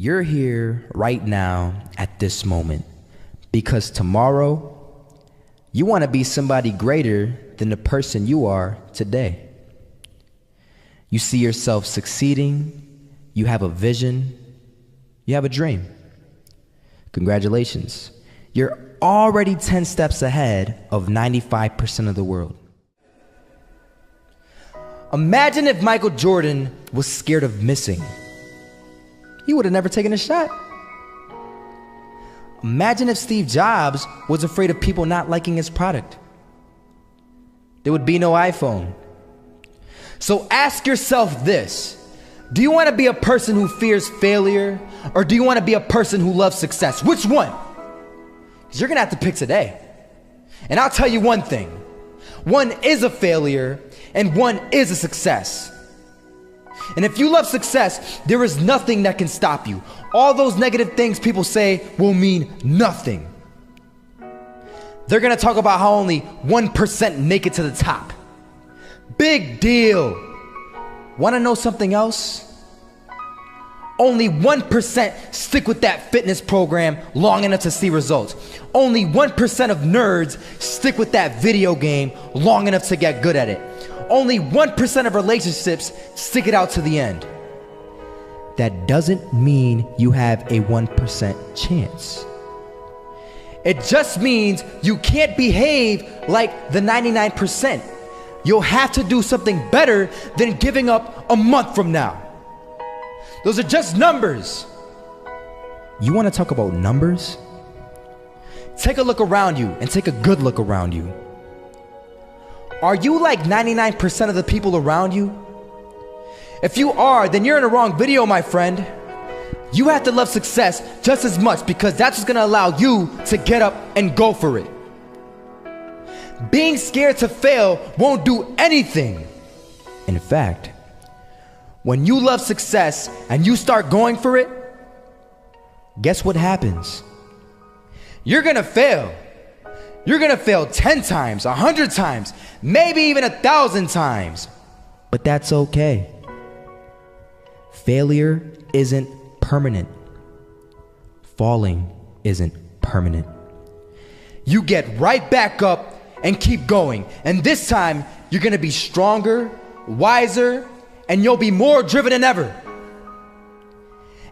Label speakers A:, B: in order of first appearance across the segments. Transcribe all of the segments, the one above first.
A: You're here right now at this moment because tomorrow you want to be somebody greater than the person you are today. You see yourself succeeding, you have a vision, you have a dream. Congratulations. You're already 10 steps ahead of 95% of the world. Imagine if Michael Jordan was scared of missing. He would have never taken a shot. Imagine if Steve Jobs was afraid of people not liking his product. There would be no iPhone. So ask yourself this: do you want to be a person who fears failure, or do you want to be a person who loves success? Which one? Because you're going to have to pick today. And I'll tell you one thing: one is a failure and one is a success. And if you love success, there is nothing that can stop you. All those negative things people say will mean nothing. They're gonna talk about how only 1% make it to the top. Big deal. Wanna know something else? Only 1% stick with that fitness program long enough to see results. Only 1% of nerds stick with that video game long enough to get good at it. Only 1% of relationships stick it out to the end. That doesn't mean you have a 1% chance. It just means you can't behave like the 99%. You'll have to do something better than giving up a month from now. Those are just numbers. You want to talk about numbers? Take a look around you and take a good look around you. Are you like 99% of the people around you? If you are, then you're in the wrong video, my friend. You have to love success just as much because that's what's gonna allow you to get up and go for it. Being scared to fail won't do anything. In fact, when you love success and you start going for it, guess what happens? You're gonna fail. You're gonna fail 10 times, 100 times, maybe even 1,000 times. But that's okay. Failure isn't permanent. Falling isn't permanent. You get right back up and keep going. And this time, you're gonna be stronger, wiser, and you'll be more driven than ever.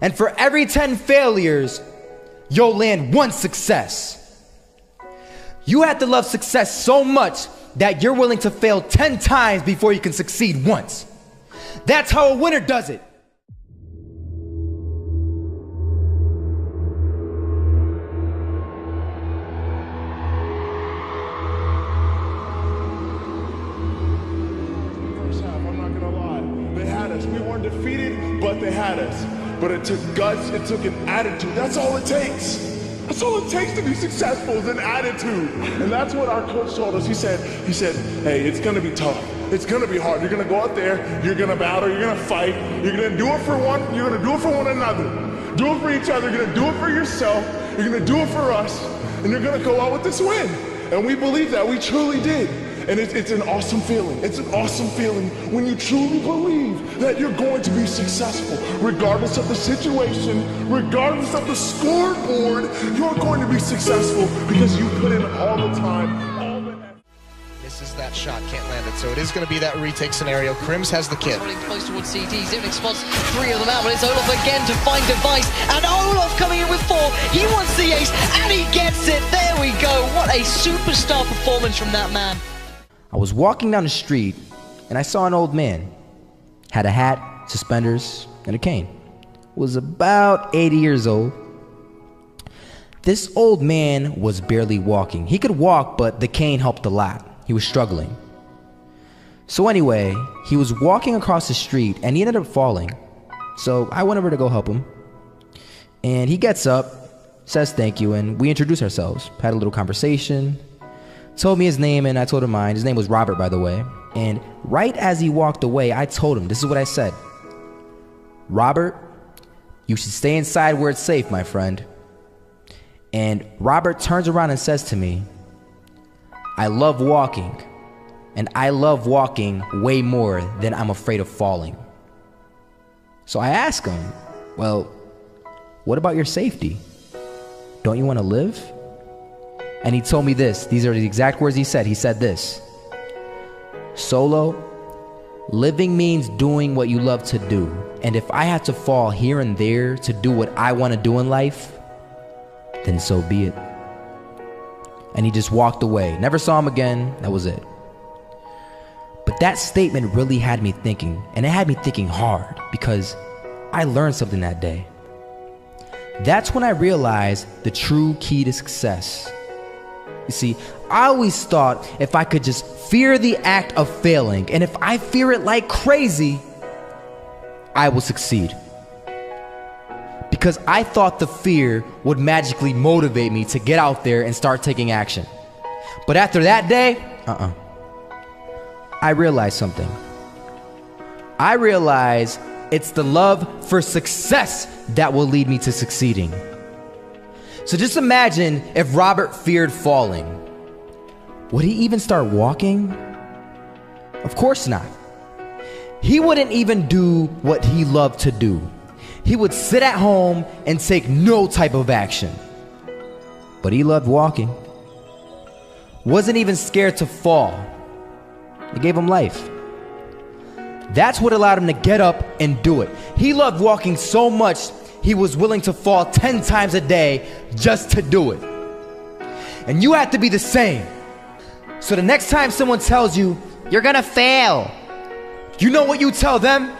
A: And for every 10 failures, you'll land one success. You have to love success so much that you're willing to fail 10 times before you can succeed once. That's how a winner does it.
B: First half, I'm not gonna lie. They had us. We weren't defeated, but they had us. But it took guts, it took an attitude. That's all it takes. That's all it takes to be successful is an attitude. And that's what our coach told us. He said, hey, it's gonna be tough. It's gonna be hard. You're gonna go out there, you're gonna battle, you're gonna fight, you're gonna do it for one, you're gonna do it for one another. Do it for each other, you're gonna do it for yourself, you're gonna do it for us, and you're gonna go out with this win. And we believe that, we truly did. And it's an awesome feeling. It's an awesome feeling when you truly believe that you're going to be successful. Regardless of the situation, regardless of the scoreboard, you're going to be successful because you put in all the time, all the effort.
C: Misses that shot, can't land it. So it is going to be that retake scenario. Crims has the kid.
D: Running close towards CT. Zivnik spots 3 of them out, but it's Olof again to find Device. And Olof coming in with 4. He wants the ace, and he gets it. There we go. What a superstar performance from that man.
A: I was walking down the street and I saw an old man. Had a hat, suspenders, and a cane. Was about 80 years old. This old man was barely walking. He could walk, but the cane helped a lot. He was struggling. So anyway, he was walking across the street and he ended up falling. So I went over to go help him. And he gets up, says thank you, and we introduced ourselves. Had a little conversation. Told me his name and I told him mine. His name was Robert, by the way. And right as he walked away, I told him, this is what I said. Robert, you should stay inside where it's safe, my friend. And Robert turns around and says to me, I love walking. And I love walking way more than I'm afraid of falling. So I ask him, well, what about your safety? Don't you want to live? And he told me this. These are the exact words he said. He said this: Solo, living means doing what you love to do. And if I had to fall here and there to do what I want to do in life, then so be it. And he just walked away. Never saw him again. That was it. But that statement really had me thinking, and it had me thinking hard, because I learned something that day. That's when I realized the true key to success. You see, I always thought if I could just fear the act of failing, and if I fear it like crazy, I will succeed. Because I thought the fear would magically motivate me to get out there and start taking action. But after that day, I realized something. I realized it's the love for success that will lead me to succeeding. So just imagine if Robert feared falling. Would he even start walking? Of course not. He wouldn't even do what he loved to do. He would sit at home and take no type of action. But he loved walking. Wasn't even scared to fall. It gave him life. That's what allowed him to get up and do it. He loved walking so much, he was willing to fall 10 times a day just to do it. And you have to be the same. So the next time someone tells you, you're gonna fail, you know what you tell them?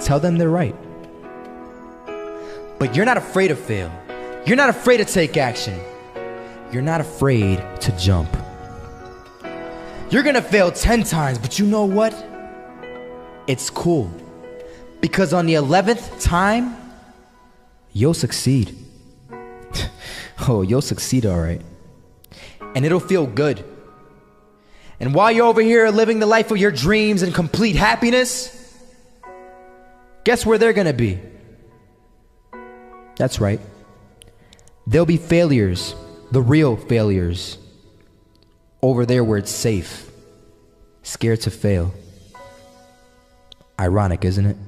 A: Tell them they're right. But you're not afraid to fail. You're not afraid to take action. You're not afraid to jump. You're gonna fail 10 times, but you know what? It's cool. Because on the 11th time, you'll succeed. Oh, you'll succeed, all right. And it'll feel good. And while you're over here living the life of your dreams and complete happiness, guess where they're gonna be? That's right. They'll be failures, the real failures. Over there where it's safe, scared to fail. Ironic, isn't it?